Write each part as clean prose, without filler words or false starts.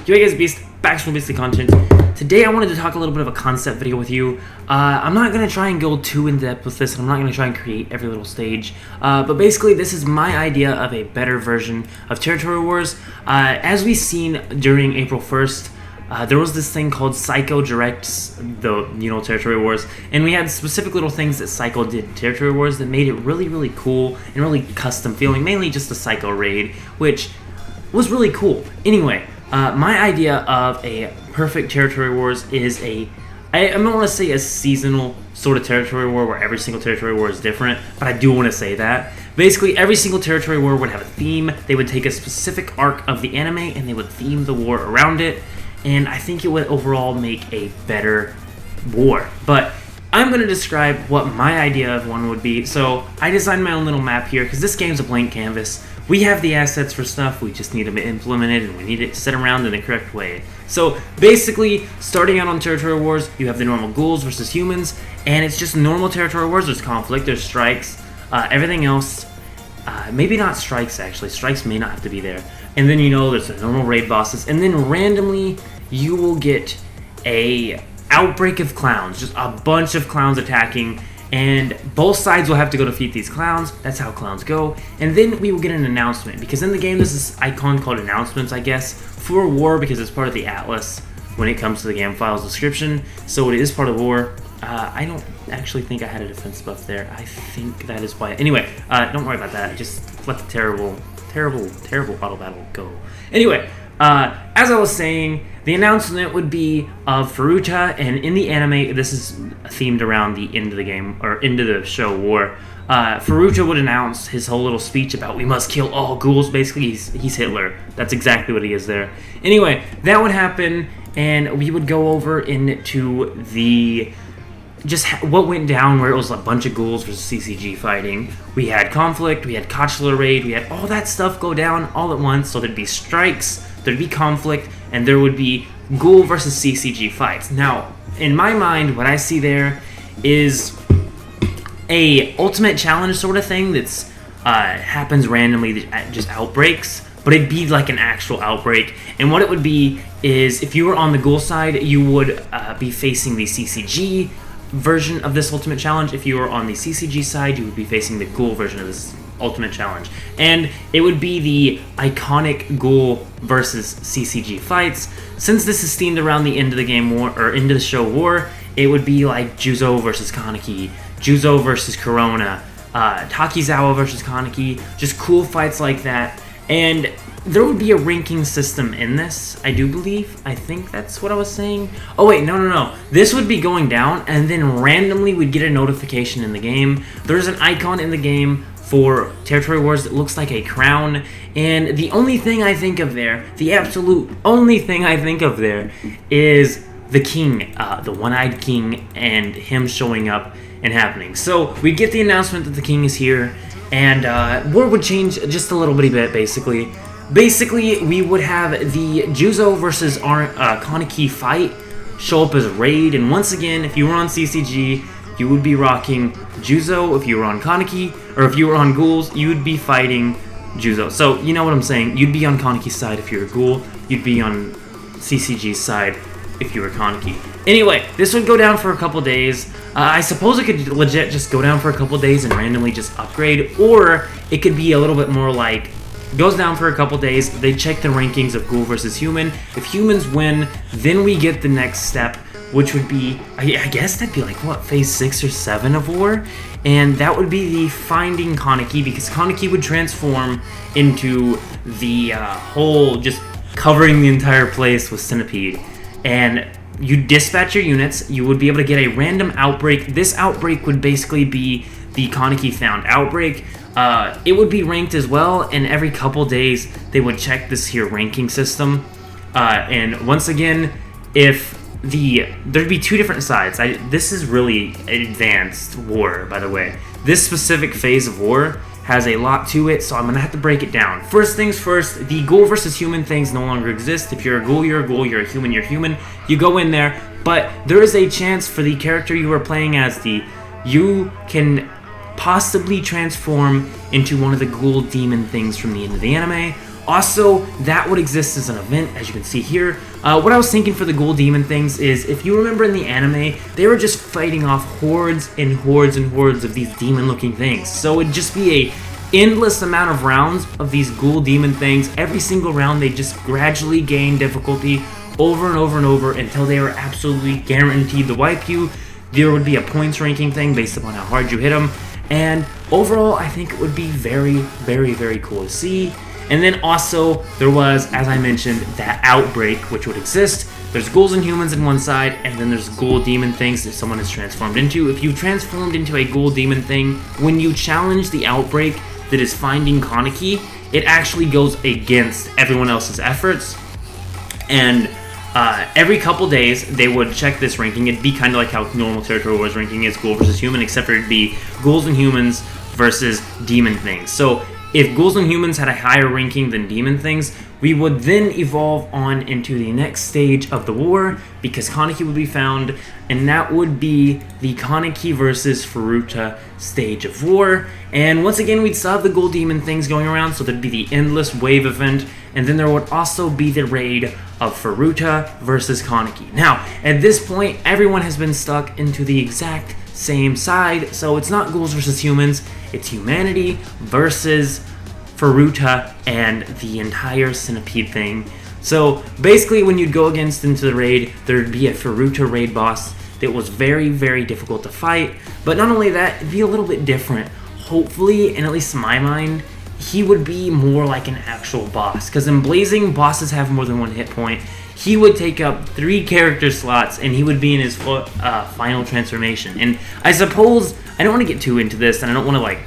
Yo guys, Beast, back from Beastly Content. Today I wanted to talk a little bit of a concept video with you. I'm not going to try and go too in-depth with this, and I'm not going to try and create every little stage. But basically, this is my idea of a better version of Territory Wars. As we've seen during April 1st, there was this thing called Psycho Directs, Territory Wars, and we had specific little things that Psycho did in Territory Wars that made it really, really cool and really custom feeling, mainly just the Psycho raid, which was really cool. Anyway, my idea of a perfect Territory Wars is I don't want to say a seasonal sort of Territory War where every single Territory War is different, but I do want to say that. Basically, every single Territory War would have a theme. They would take a specific arc of the anime and they would theme the war around it, and I think it would overall make a better war. But I'm going to describe what my idea of one would be. So I designed my own little map here because this game's a blank canvas. We have the assets for stuff, we just need them implemented, and we need it set around in the correct way. So basically, starting out on Territory Wars, you have the normal ghouls versus humans, and it's just normal Territory Wars. There's conflict, there's strikes, everything else, maybe not strikes actually, strikes may not have to be there. And then there's the normal raid bosses, and then randomly you will get a outbreak of clowns, just a bunch of clowns attacking, and both sides will have to go defeat these clowns. That's how clowns go. And then we will get an announcement, because in the game there's this icon called announcements, I guess, for war, because it's part of the atlas when it comes to the game file's description, so it is part of war. I don't actually think I had a defense buff there. I think that is why. Anyway, don't worry about that. Just let the terrible auto battle go. Anyway, as I was saying, the announcement would be of Faruta, and in the anime, this is themed around the end of the game, or end of the show war. Faruta would announce his whole little speech about we must kill all ghouls. Basically, he's Hitler. That's exactly what he is there. Anyway, that would happen, and we would go over into what went down, where it was a bunch of ghouls versus CCG fighting. We had conflict, we had Kochler raid, we had all that stuff go down all at once. So there'd be strikes, there'd be conflict, and there would be ghoul versus CCG fights. Now, in my mind, what I see there is a ultimate challenge sort of thing that's happens randomly, just outbreaks, but it'd be like an actual outbreak. And what it would be is, if you were on the ghoul side, you would be facing the CCG version of this ultimate challenge. If you were on the CCG side, you would be facing the ghoul version of this ultimate challenge, and it would be the iconic ghoul versus CCG fights. Since this is themed around the end of the game war, or end of the show war, it would be like Juzo versus Kaneki, Juzo versus Corona, Takizawa versus Kaneki, just cool fights like that. And there would be a ranking system in this, I do believe. I think that's what I was saying. Oh wait, no. This would be going down, and then randomly we'd get a notification in the game. There's an icon in the game for Territory Wars that looks like a crown, and the only thing I think of there, the absolute only thing I think of there, is the king, the one-eyed king, and him showing up and happening. So we get the announcement that the king is here, and war would change just a little bitty bit, basically. Basically, we would have the Juzo versus Kaneki fight show up as a raid, and once again, if you were on CCG, you would be rocking Juzo. If you were on Kaneki, or if you were on ghouls, you would be fighting Juzo. So, you know what I'm saying? You'd be on Kaneki's side if you're a ghoul, you'd be on CCG's side if you were Kaneki. Anyway, this would go down for a couple days. I suppose it could legit just go down for a couple days and randomly just upgrade, or it could be a little bit more like, goes down for a couple days, they check the rankings of ghoul versus human. If humans win, then we get the next step, which would be, I guess that'd be like, what, phase 6 or 7 of war? And that would be the finding Kaneki, because Kaneki would transform into the whole, just covering the entire place with Centipede. And you dispatch your units, you would be able to get a random outbreak. This outbreak would basically be the Kaneki found outbreak. It would be ranked as well, and every couple days they would check this here ranking system. And once again, there'd be two different sides. This is really advanced war, by the way. This specific phase of war has a lot to it, so I'm gonna have to break it down. First things first, the ghoul versus human things no longer exist. If you're a ghoul, you're a ghoul. You're a human, you're human. You go in there, but there is a chance for the character you are playing as, you can possibly transform into one of the ghoul demon things from the end of the anime. Also, that would exist as an event, as you can see here. What I was thinking for the Ghoul Demon things is, if you remember in the anime, they were just fighting off hordes and hordes and hordes of these demon-looking things. So it'd just be a endless amount of rounds of these Ghoul Demon things. Every single round, they just gradually gain difficulty over and over and over until they were absolutely guaranteed to wipe you. There would be a points ranking thing based upon how hard you hit them. And overall, I think it would be very, very, very cool to see. And then also, there was, as I mentioned, that outbreak, which would exist. There's ghouls and humans on one side, and then there's Ghoul Demon things that someone is transformed into. If you transformed into a Ghoul Demon thing, when you challenge the outbreak that is finding Kaneki, it actually goes against everyone else's efforts. And every couple days, they would check this ranking. It'd be kind of like how normal Territory Wars ranking is, Ghoul versus Human, except for it'd be ghouls and humans versus demon things. So if ghouls and humans had a higher ranking than demon things, we would then evolve on into the next stage of the war, because Kaneki would be found, and that would be the Kaneki versus Furuta stage of war. And once again, we'd still have the Ghoul Demon things going around, so there'd be the endless wave event, and then there would also be the raid of Furuta versus Kaneki. Now, at this point, everyone has been stuck into the exact same side, so it's not ghouls versus humans, it's humanity versus Furuta and the entire centipede thing. So basically, when you'd go against into the raid, there'd be a Furuta raid boss that was very, very difficult to fight. But not only that, it'd be a little bit different. Hopefully, and at least in my mind, he would be more like an actual boss. Because in Blazing, bosses have more than one hit point. He would take up 3 character slots, and he would be in his final transformation. And I suppose, I don't want to get too into this, and I don't want to like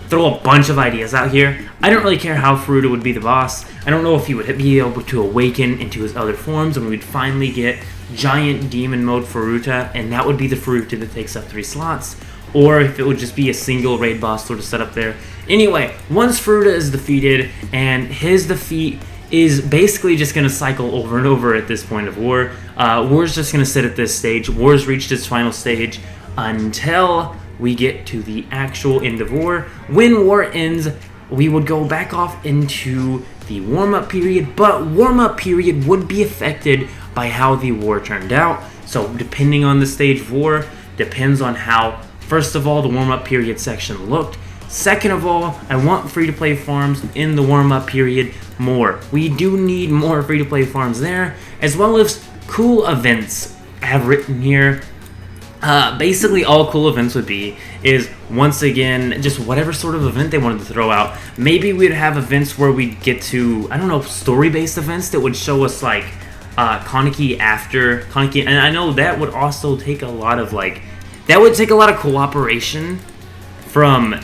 throw a bunch of ideas out here. I don't really care how Furuta would be the boss. I don't know if he would be able to awaken into his other forms, and we'd finally get giant demon mode Furuta, and that would be the Furuta that takes up 3 slots. Or if it would just be a single raid boss sort of setup there. Anyway, once Furuta is defeated, and his defeat is basically just going to cycle over and over at this point of war. War's just going to sit at this stage. War's reached its final stage until we get to the actual end of war. When war ends, we would go back off into the warm-up period, but warm-up period would be affected by how the war turned out. So depending on the stage of war, depends on how, first of all, the warm-up period section looked. Second of all, I want free-to-play farms in the warm-up period more. We do need more free-to-play farms there, as well as cool events. I have written here. Basically, all cool events would be is, once again, just whatever sort of event they wanted to throw out. Maybe we'd have events where we'd get to, I don't know, story-based events that would show us, like, Kaneki after Kaneki. And I know that would also take a lot of, like, that would take a lot of cooperation from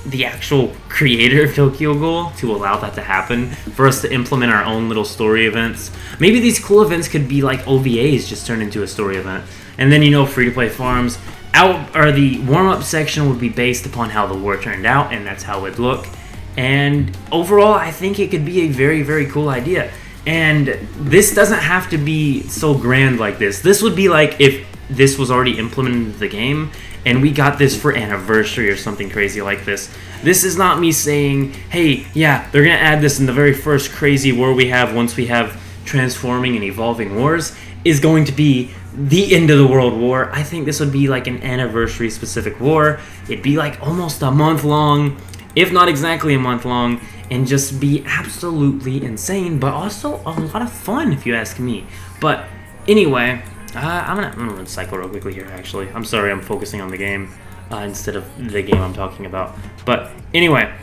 the actual creator of Tokyo Ghoul to allow that to happen, for us to implement our own little story events. Maybe these cool events could be like OVAs just turned into a story event. And then, you know, free-to-play farms. The warm-up section would be based upon how the war turned out, and that's how it would look. And overall, I think it could be a very, very cool idea. And this doesn't have to be so grand like this. This would be like if this was already implemented into the game, and we got this for anniversary or something crazy like this. This is not me saying, hey, yeah, they're going to add this in the very first crazy war we have once we have transforming and evolving wars, is going to be the end of the world war. I think this would be like an anniversary specific war. It'd be like almost a month long, if not exactly a month long, and just be absolutely insane, but also a lot of fun if you ask me. But anyway, I'm gonna cycle real quickly here, actually. I'm sorry, I'm focusing on the game instead of the game I'm talking about. But anyway,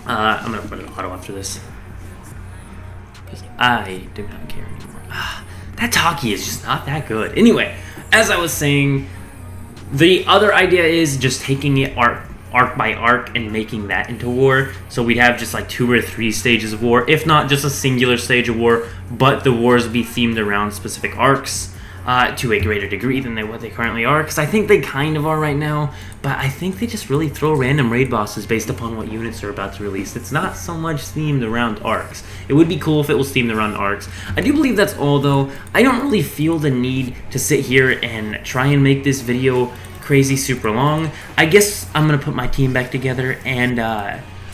I'm gonna put an auto after this, because I do not care anymore. That talkie is just not that good. Anyway, as I was saying, the other idea is just taking it arc by arc and making that into war. So we'd have just like 2 or 3 stages of war, if not just a singular stage of war, but the wars be themed around specific arcs to a greater degree than what they currently are. Because I think they kind of are right now, but I think they just really throw random raid bosses based upon what units are about to release. It's not so much themed around arcs. It would be cool if it was themed around arcs. I do believe that's all, though. I don't really feel the need to sit here and try and make this video crazy super long. I guess I'm gonna put my team back together, and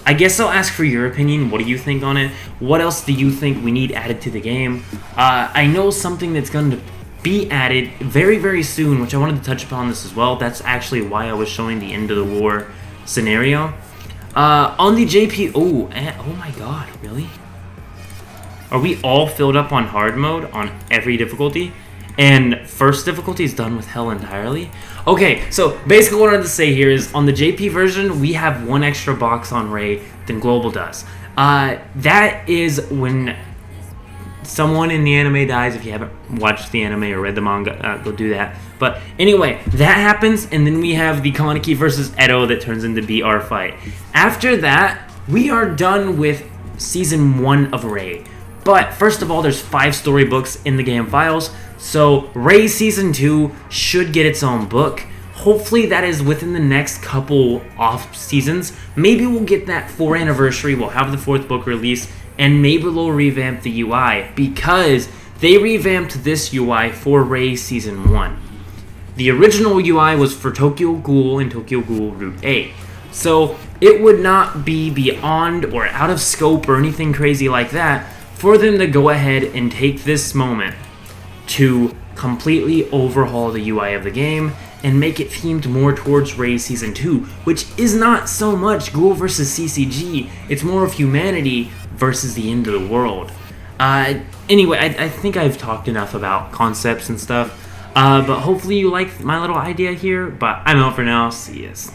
I guess I'll ask for your opinion. What do you think on it? What else do you think we need added to the game? I know something that's going to be added very, very soon, which I wanted to touch upon this as well. That's actually why I was showing the end of the war scenario. On the JP... Oh my god, really? Are we all filled up on hard mode on every difficulty? And first difficulty is done with hell entirely? Okay, so basically what I wanted to say here is on the JP version, we have one extra box on Ray than Global does. That is when someone in the anime dies. If you haven't watched the anime or read the manga, go do that. But anyway, that happens, and then we have the Kaneki versus Edo that turns into BR fight. After that, we are done with Season 1 of Ray. But first of all, there's 5 storybooks in the game files, so Ray Season 2 should get its own book. Hopefully that is within the next couple off seasons. Maybe we'll get that 4th anniversary, we'll have the 4th book release, and maybe they'll revamp the UI, because they revamped this UI for Ray Season 1. The original UI was for Tokyo Ghoul and Tokyo Ghoul Route A. So it would not be beyond or out of scope or anything crazy like that for them to go ahead and take this moment to completely overhaul the UI of the game and make it themed more towards Ray Season 2, which is not so much Ghoul versus CCG, it's more of humanity versus the end of the world. Anyway, I think I've talked enough about concepts and stuff, but hopefully you like my little idea here, but I'm out for now, see yous.